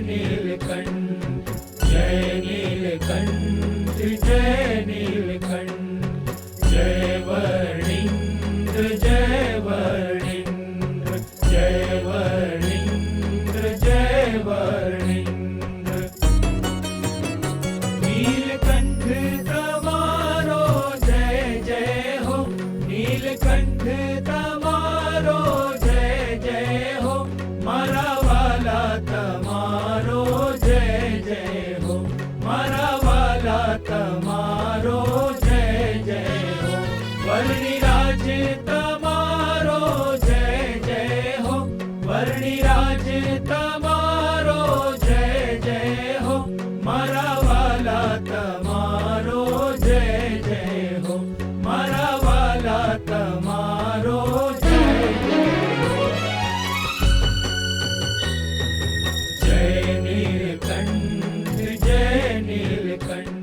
नीलकंठ जय नीलकंठ जय नीलकंठ जय वर्णिंद्र जय वर्णिंद्र जय वर्णिंद्र जय वर्णिंद्र। नीलकंठ तमारो जय जय हो, नीलकंठ तमारो जय जय हो, मारा वाला तमारो जय जय हो, मारा वाला तमारो जय जय हो। वर्णिराज तमारो जय जय हो, वर्णिराज तमारो जय जय हो, मारा वाला तमारो जय जय हो, मारा वाला तमारो जय जय हो। जय नीलकंठ जय नीलकंठ